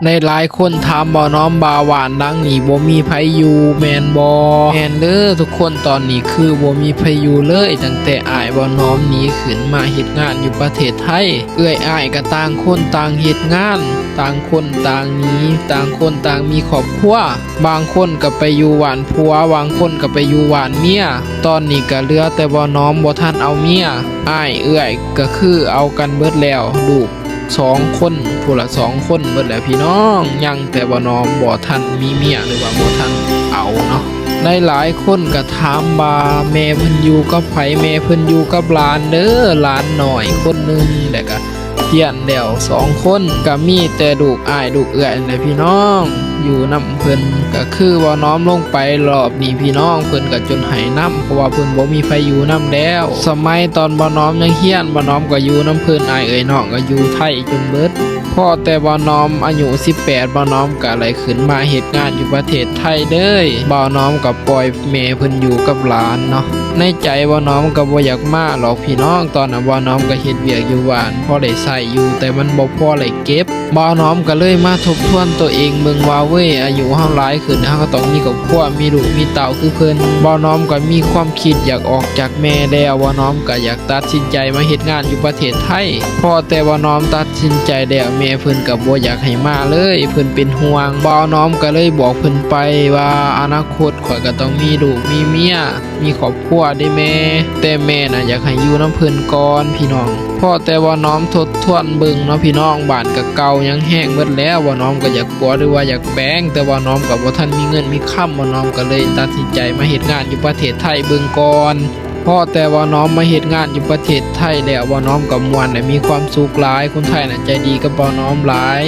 ในหลายคนถามบ่น้อมบาหวานดังนี้บ่มีไผอยู่แม่นบ่แม่นเด้อทุกคนตอนนี้คือบ่มีไผอยู่เลยตั้งแต่อ้ายบ่น้อมหนีขึ้นมาเฮ็ดงานอยู่ประเทศไทยเอื้อยอ้ายก็ต่างคนต่างเฮ็ดงานต่างคนต่างหนีต่างคนต่างมีครอบครัวบางคนก็ไปอยู่หวานผัวบางคนก็ไปอยู่หวานเมียตอนนี้ก็เหลือแต่บ่น้อมบ่ทันเอาเมียอ้ายเอื้อยก็คือเอากันเบิดแล้วลูก2 คนผู้ละ2 คนเบิดแล้วพี่น้องยังแต่บ่น้อมบ่ทันมีเมียหรือว่าบ่ทันเอาเนาะในหลายคนก็ถามว่าแม่เพิ่นอยู่กับไผแม่เพิ่นอยู่กับหลานเด้อหลานน้อยคนหนึงแล้วก็เฮียนแล้ว2 คนก็มีแต่ลูกอ้ายลูกเอื้อยนั่นแหละพี่น้องอยู่นำเพิ่นก็คือบ่น้อมลงไปรอบนี้พี่น้องเพิ่นก็จนให้นำเพราะว่าเพิ่นบ่มีไผอยู่นำแล้วสมัยตอนบ่น้อมยังเฮียนบ่น้อมก็อยู่นำเพิ่นอ้ายเอ้ยน้องก็อยู่ไทยจนเบิดพอแต่บ่น้อมอายุ18บ่น้อมก็เลยขึ้นมาเฮ็ดงานอยู่ประเทศไทยเด้อบ่น้อมก็ปล่อยแม่เพิ่นอยู่กับหลานเนาะในใจบ่น้อมก็บ่อยากมาหรอกพี่น้องตอนนั้นบ่น้อมก็เฮ็ดเวียกอยู่บ้านพอได้ใช้อยู่แต่มันบ่พอได้เก็บบ่น้อมก็เลยมาทบทวนตัวเองเบิ่งว่าเว้ยอายุเฮาหลายขึ้นเฮาก็ต้องมีครอบครัวมีลูกมีเต้าคือเพิ่นบ่น้อมก็มีความคิดอยากออกจากแม่แล้วบ่น้อมก็อยากตัดสินใจมาเฮ็ดงานอยู่ประเทศไทยพอแต่บ่น้อมตัดสินใจแล้วแม่เพิ่นก็บ่อยากให้มาเลยเพิ่นเป็นห่วงบ่น้อมก็เลยบอกเพิ่นไปว่าอนาคตข่อยก็ต้องมีลูกมีเมียมีครอบครัวได้แม่แต่แม่น่ะอยากให้อยู่นำเพิ่นก่อนพี่น้องพอแต่ว่าน้อมทบทวนเบิ่งเนาะพี่น้องบ้านก็เก่ายังแห้งเบิดแล้วว่าน้อมก็อยากปัวหรือว่าอยากแปลงแต่ว่าน้อมก็บ่ทันมีเงินมีค่ำว่าน้อมก็เลยตัดสินใจมาเฮ็ดงานอยู่ประเทศไทยเบิ่งก่อนพอแต่ว่าน้อมมาเฮ็ดงานอยู่ประเทศไทยแล้วว่าน้อมก็ม่วนและมีความสุขหลายคนไทยน่ะใจดีกับบ่น้อมหลาย